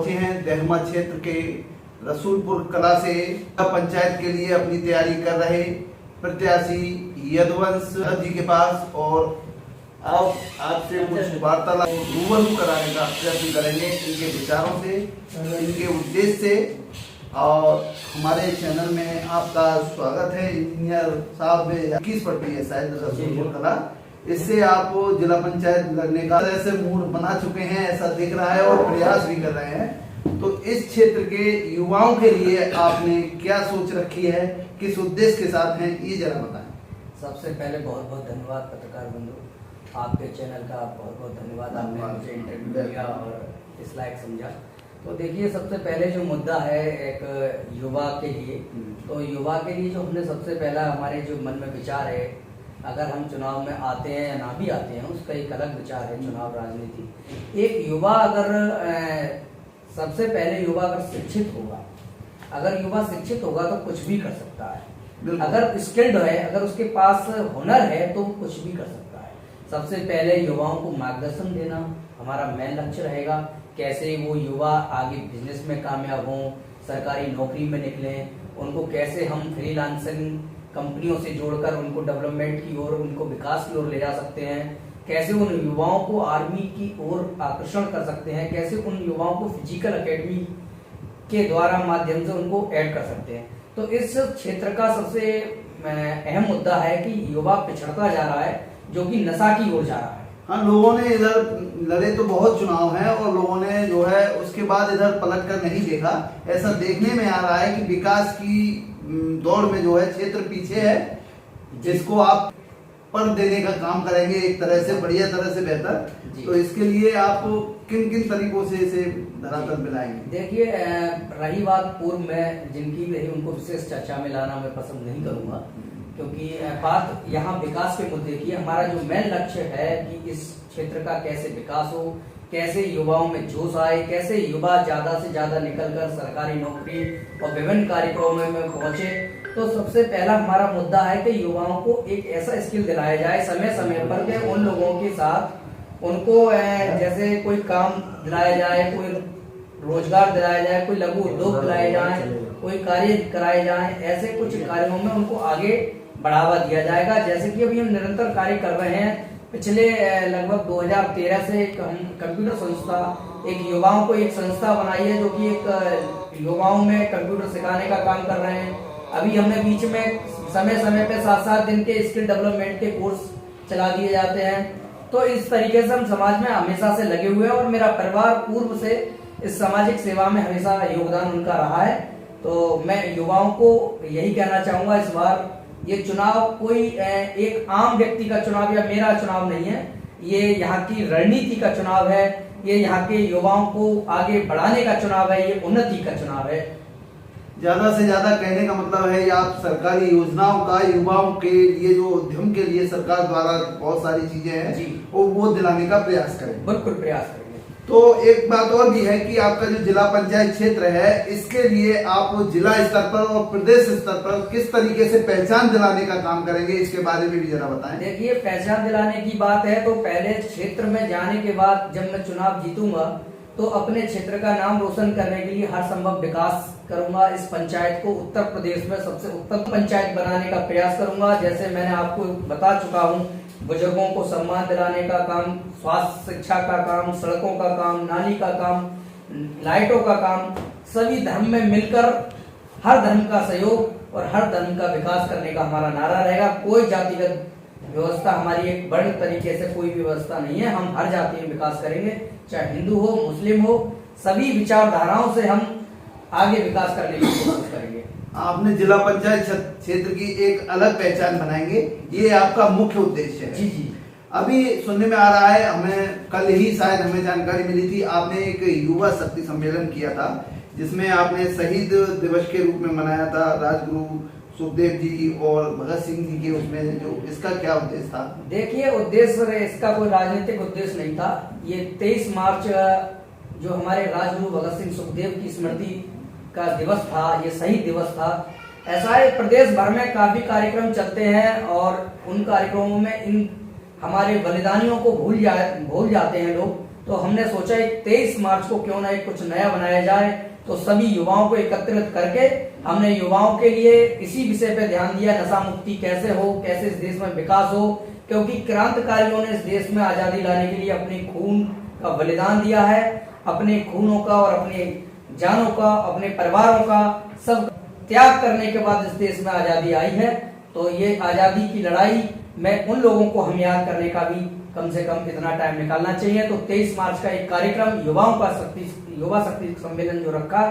हैं दहमा क्षेत्र के रसूलपुर कला से पंचायत के लिए अपनी तैयारी कर रहे प्रत्याशी यदुवंश जी के पास और अब आपसे कुछ वार्तालाप रूबरू कराने का प्रयत्न करेंगे इनके विचारों से, इनके उद्देश्य से। और हमारे चैनल में आपका स्वागत है। इंजीनियर साहब 21 पट्टी है शायद रसूलपुर कला, इससे आप जिला पंचायत लगने का ऐसे मूड बना चुके हैं ऐसा दिख रहा है और प्रयास भी कर रहे हैं। तो इस क्षेत्र के युवाओं के लिए आपने क्या सोच रखी है, किस उद्देश्य के साथ हैं, ये जरा बताएं। सबसे पहले बहुत बहुत धन्यवाद पत्रकार बंधु, आपके चैनल का बहुत बहुत धन्यवाद। आपने मुझे इंटरव्यू दिया और इस लायक समझा। तो देखिए, सबसे पहले जो मुद्दा है एक युवा के लिए, तो युवा के लिए जो हमने सबसे पहला हमारे जो मन में विचार है, अगर हम चुनाव में आते हैं या ना भी आते हैं उसका एक अलग विचार है। चुनाव राजनीति, एक युवा अगर सबसे पहले युवा अगर शिक्षित होगा, अगर युवा शिक्षित होगा तो कुछ भी कर सकता है। अगर स्किल्ड है, अगर उसके पास हुनर है तो कुछ भी कर सकता है। सबसे पहले युवाओं को मार्गदर्शन देना हमारा मेन लक्ष्य रहेगा। कैसे वो युवा आगे बिजनेस में कामयाब हों, सरकारी नौकरी में निकलें, उनको कैसे हम फ्रीलांसिंग कंपनियों से जोड़कर उनको डेवलपमेंट की ओर, उनको विकास की ओर ले जा सकते हैं, कैसे उन युवाओं को आर्मी की ओर आकर्षण कर सकते हैं, कैसे उन युवाओं को फिजिकल एकेडमी के द्वारा माध्यम से उनको ऐड कर सकते हैं। तो इस क्षेत्र का सबसे अहम मुद्दा है कि युवा पिछड़ता जा रहा है, जो कि नशा की ओर जा रहा है। हाँ, लोगों ने इधर लड़े तो बहुत चुनाव हैं और लोगों ने जो है उसके बाद इधर पलट कर नहीं देखा। ऐसा देखने में आ रहा है कि विकास की दौड़ में जो है क्षेत्र पीछे है, जिसको आप पर देने का काम करेंगे एक तरह से, बढ़िया तरह से, बेहतर। तो इसके लिए आप किन किन तरीकों से इसे धरातल पे लाएंगे? देखिए, रही बात पूर्व में जिनकी रही उनको विशेष चर्चा में लाना मैं पसंद नहीं करूंगा, क्योंकि बात यहाँ विकास के मुद्दे की। हमारा जो मेन लक्ष्य है कि इस क्षेत्र का कैसे विकास हो, कैसे युवाओं में जोश आए, कैसे युवा ज्यादा से ज्यादा निकलकर सरकारी नौकरी और विभिन्न कार्यक्रमों में पहुंचे। तो सबसे पहला हमारा मुद्दा है कि युवाओं को एक ऐसा स्किल दिलाया जाए समय समय पर कि उन लोगों के साथ उनको जैसे कोई काम दिलाया जाए, कोई रोजगार दिलाया जाए, कोई लघु उद्योग दिलाए जाए, कोई कार्य कराए जाए। ऐसे कुछ कार्यों में उनको आगे बढ़ावा दिया जाएगा। जैसे कि अभी हम निरंतर कार्य कर रहे हैं। पिछले लगभग 2013 से हम कंप्यूटर संस्था, एक युवाओं को एक संस्था बनाई है जो कि एक युवाओं में कंप्यूटर सिखाने का काम कर रहे हैं। अभी हमने बीच में समय समय पे 7-7 दिन के स्किल डेवलपमेंट के कोर्स चला दिए जाते हैं। तो इस तरीके से हम समाज में हमेशा से लगे हुए हैं और मेरा परिवार पूर्व से इस सामाजिक सेवा में हमेशा योगदान उनका रहा है। तो मैं युवाओं को यही कहना चाहूंगा, इस बार ये चुनाव कोई एक आम व्यक्ति का चुनाव या मेरा चुनाव नहीं है, ये यहाँ की रणनीति का चुनाव है, ये यहाँ के युवाओं को आगे बढ़ाने का चुनाव है, ये उन्नति का चुनाव है। ज्यादा से ज्यादा कहने का मतलब है आप सरकारी योजनाओं का युवाओं के लिए, जो उद्यम के लिए सरकार द्वारा बहुत सारी चीजें हैं वो दिलाने का प्रयास करें। बिल्कुल प्रयास करेंगे। तो एक बात और भी है कि आपका जो जिला पंचायत क्षेत्र है, इसके लिए आप जिला स्तर पर और प्रदेश स्तर पर किस तरीके से पहचान दिलाने का काम करेंगे, इसके बारे में भी जरा बताएं। देखिए, पहचान दिलाने की बात है तो पहले क्षेत्र में जाने के बाद जब मैं चुनाव जीतूंगा तो अपने क्षेत्र का नाम रोशन करने के लिए हर संभव विकास करूंगा। इस पंचायत को उत्तर प्रदेश में सबसे उत्तम पंचायत बनाने का प्रयास करूंगा। जैसे मैंने आपको बता चुका हूं, बुजुर्गों को सम्मान दिलाने का काम, स्वास्थ्य शिक्षा का काम, सड़कों का काम, नाली का काम, लाइटों का काम, सभी धर्म में मिलकर हर धर्म का सहयोग और हर धर्म का विकास करने का हमारा नारा रहेगा। कोई जातिगत व्यवस्था हमारी एक बड़े तरीके से कोई व्यवस्था नहीं है। हम हर जाति में विकास करेंगे, चाहे हिंदू हो, मुस्लिम हो, सभी विचारधाराओं से हम आगे विकास करने की कोशिश करेंगे। आपने जिला पंचायत क्षेत्र की एक अलग पहचान बनाएंगे, ये आपका मुख्य उद्देश्य है। जी जी। अभी सुनने में आ रहा है, हमें कल ही शायद हमें जानकारी मिली थी, आपने एक युवा शक्ति सम्मेलन किया था जिसमें आपने शहीद दिवस के रूप में मनाया था राजगुरु सुखदेव जी और भगत सिंह जी के, उसमें जो इसका क्या उद्देश्य था? देखिए, उद्देश्य इसका कोई राजनीतिक उद्देश्य नहीं था। ये 23 मार्च जो हमारे राजगुरु भगत सिंह सुखदेव की स्मृति का दिवस था, ये शहीद दिवस था। ऐसा है, प्रदेश भर में काफी कार्यक्रम चलते हैं और उन कार्यक्रमों में इन हमारे बलिदानियों को भूल जाते हैं लोग। तो हमने सोचा 23 मार्च को क्यों ना एक कुछ नया बनाया जाए। तो सभी युवाओं को एकत्रित करके हमने युवाओं के लिए इसी विषय पे ध्यान दिया, नशा मुक्ति कैसे हो, कैसे इस देश में विकास हो, क्योंकि क्रांतिकारियों ने इस देश में आजादी लाने के लिए अपने खून का बलिदान दिया है, अपने खूनों का और अपने जानों का, अपने परिवारों का सब त्याग करने के बाद इस देश में आजादी आई है। तो ये आजादी की लड़ाई में उन लोगों को हम याद करने का भी कम से कम इतना टाइम निकालना चाहिए। तो 23 मार्च का एक कार्यक्रम युवा शक्ति सम्मेलन जो रखा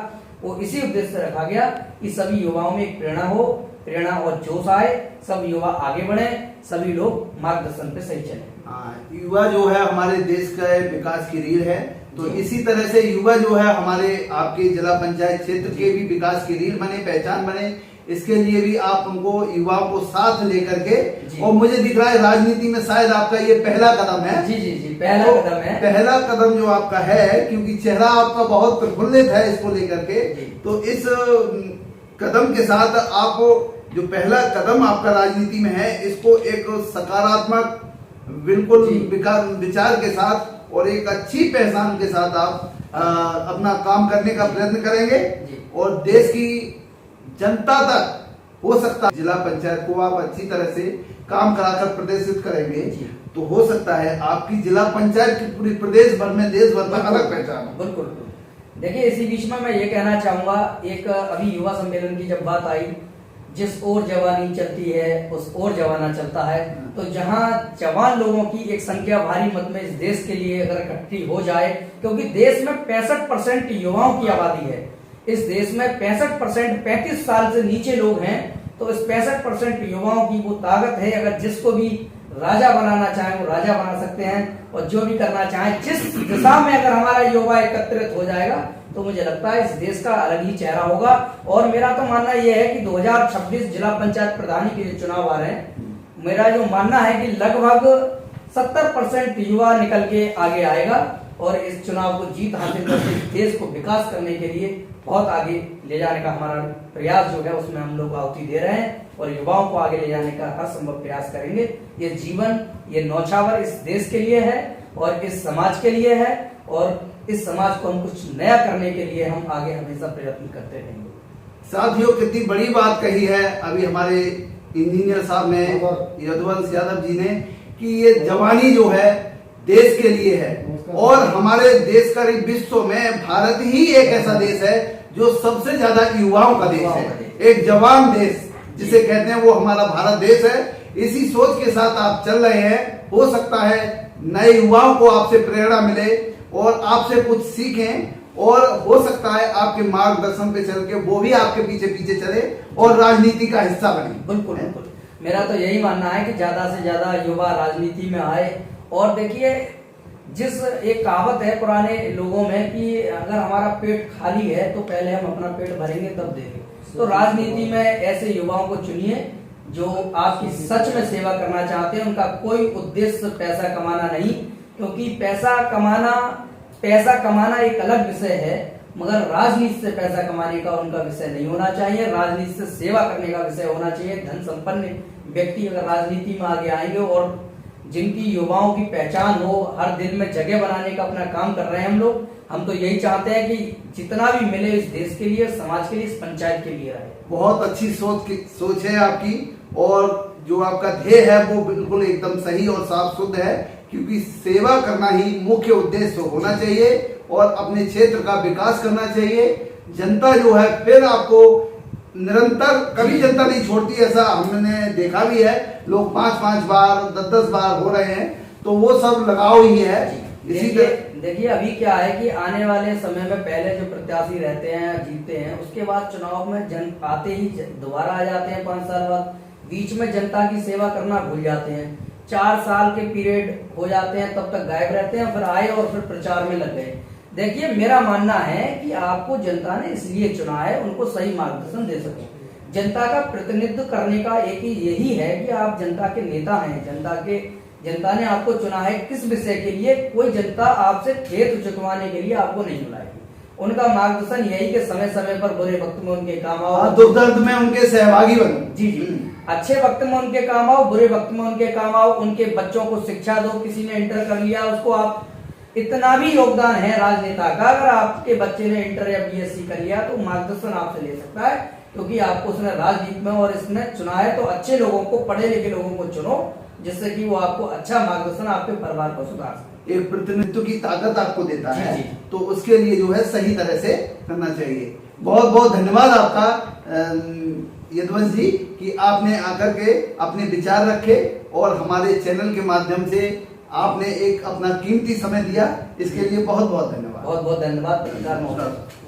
वो इसी उद्देश्य से रखा गया कि सभी युवाओं में एक प्रेरणा और जोश आए, सब युवा आगे बढ़े, सभी लोग मार्गदर्शन पे सही चले। युवा जो है हमारे देश का विकास की रीढ़ है, तो इसी तरह से युवा जो है हमारे आपके जिला पंचायत क्षेत्र के भी विकास की रीढ़ बने, पहचान बने। इसके लिए भी आप उनको युवाओं को साथ लेकर के, और मुझे दिख रहा है राजनीति में शायद आपका ये पहला कदम है। जी पहला कदम है। पहला कदम जो आपका है, क्योंकि चेहरा आपका बहुत प्रफुल्लित है इसको लेकर के, तो इस कदम के साथ आप जो पहला कदम आपका राजनीति में है इसको एक सकारात्मक बिल्कुल विचार के साथ और एक अच्छी पहचान के साथ आप अपना काम करने का प्रयत्न करेंगे और देश की जनता तक हो सकता है जिला पंचायत को आप अच्छी तरह से काम कराकर प्रदर्शित करेंगे, तो हो सकता है आपकी जिला पंचायत की पूरी प्रदेश भर में, देश भर में अलग पहचान। बिल्कुल। देखिए इसी बीच में मैं ये कहना चाहूंगा, एक अभी युवा सम्मेलन की जब बात आई, जिस ओर जवानी चलती है उस ओर जवाना चलता है। तो जहां जवान लोगों की एक संख्या भारी मत में इस देश के लिए अगर इकट्ठी हो जाए, क्योंकि देश में 65% युवाओं की आबादी है, इस देश में 65% 35 साल से नीचे लोग हैं, तो इस 65% युवाओं की वो ताकत है, अगर जिसको भी राजा बनाना चाहे वो राजा बना सकते हैं, और जो भी करना चाहे जिस दिशा में अगर हमारा युवा एकत्रित हो जाएगा तो मुझे लगता है इस देश का अलग ही चेहरा होगा। और मेरा तो मानना यह है कि 2026 जिला पंचायत प्रधानी के जो चुनाव आ रहे हैं, मेरा जो मानना है कि लगभग 70% युवा निकल के आगे आएगा और इस चुनाव को जीत हासिल करके देश को विकास करने के लिए बहुत आगे ले जाने का हमारा प्रयास जो है उसमें हम लोग आहुति दे रहे हैं और युवाओं को आगे ले जाने का हर संभव प्रयास करेंगे। ये जीवन, ये नौछावर इस देश के लिए है और इस समाज के लिए है, और इस समाज को हम कुछ नया करने के लिए हम आगे हमेशा प्रयत्न करते रहेंगे। साथियों, कितनी बड़ी बात कही है अभी हमारे इंजीनियर साहब ने, यदुवंश यादव जी ने, कि ये जवानी जो है देश के लिए है, और हमारे देश का विश्व में भारत ही एक ऐसा देश है जो सबसे ज्यादा युवाओं का देश है, एक जवान देश जिसे कहते हैं, वो हमारा भारत देश है। इसी सोच के साथ आप चल रहे हैं, हो सकता है नए युवाओं को आपसे प्रेरणा मिले और आपसे कुछ सीखें, और हो सकता है आपके मार्गदर्शन पे चल के वो भी आपके पीछे पीछे चले और राजनीति का हिस्सा बने। बिल्कुल बिल्कुल, मेरा तो यही मानना है कि ज्यादा से ज्यादा युवा राजनीति में आए। और देखिए, जिस एक कहावत है पुराने लोगों में कि अगर हमारा पेट खाली है तो पहले हम अपना पेट भरेंगे तब देंगे, तो राजनीति में ऐसे युवाओं को चुनिए जो आपकी सच में सेवा करना चाहते हैं। उनका कोई उद्देश्य पैसा कमाना नहीं, क्योंकि पैसा कमाना एक अलग विषय है, मगर राजनीति से पैसा कमाने का उनका विषय नहीं होना चाहिए, राजनीति से सेवा करने का विषय होना चाहिए। धन संपन्न व्यक्ति अगर राजनीति में आगे आएंगे और जिनकी युवाओं की पहचान हो, हर दिल में जगह बनाने का अपना काम कर रहे हैं हम तो यही चाहते हैं कि जितना भी मिले इस देश के लिए, समाज के लिए, इस पंचायत के लिए रहे। बहुत अच्छी सोच है आपकी, और जो आपका ध्येय है वो बिल्कुल एकदम सही और साफ शुद्ध है, क्योंकि सेवा करना ही मुख्य उद्देश्य होना चाहिए और अपने क्षेत्र का विकास करना चाहिए। जनता जो है फिर आपको निरंतर, कभी जनता नहीं छोड़ती, ऐसा हमने देखा भी है, लोग 5-5 बार 10-10 बार हो रहे हैं, तो वो सब लगाव ही है। इसी देखिए अभी क्या है कि आने वाले समय में पहले जो प्रत्याशी रहते हैं जीतते हैं, उसके बाद चुनाव में जन आते ही दोबारा आ जाते हैं 5 साल बाद, बीच में जनता की सेवा करना भूल जाते हैं, 4 साल के पीरियड हो जाते हैं, तब तक गायब रहते हैं, फिर आए और फिर प्रचार में लग गए। देखिए मेरा मानना है कि आपको जनता ने इसलिए चुना है, उनको सही मार्गदर्शन दे सके। जनता का प्रतिनिधित्व करने का एक ही यही है कि आप जनता के नेता हैं, जनता ने आपको चुना है किस विषय के लिए। कोई जनता आपसे खेत जुतवाने के लिए आपको नहीं बुलाएगी, उनका मार्गदर्शन यही कि समय समय पर बुरे वक्त में उनके काम आओ, दुख दर्द में उनके सहभागी बनो। जी, अच्छे वक्त में उनके काम आओ, बुरे वक्त में उनके काम आओ, उनके बच्चों को शिक्षा दो। किसी ने इंटर कर लिया, उसको आप इतना भी योगदान है राजनेता का, अगर आपके बच्चे ने इंटर या बीएससी कर लिया तो मार्गदर्शन आपसे ले सकता है, क्योंकि आपको उसने राजनीति में और इसमें चुना है। तो अच्छे लोगों को, पढ़े लिखे लोगों को चुनो, जिससे कि वो आपको अच्छा मार्गदर्शन, आपके परिवार को सुधार सके। एक प्रतिनिधित्व की ताकत आपको देता जी, है, जी। तो उसके लिए जो है सही तरह से करना चाहिए। बहुत बहुत धन्यवाद आपका यदुवंश जी कि आपने आकर के अपने विचार रखे और हमारे चैनल के माध्यम से आपने एक अपना कीमती समय दिया, इसके लिए बहुत बहुत धन्यवाद। बहुत बहुत धन्यवाद पत्रकार महोदय।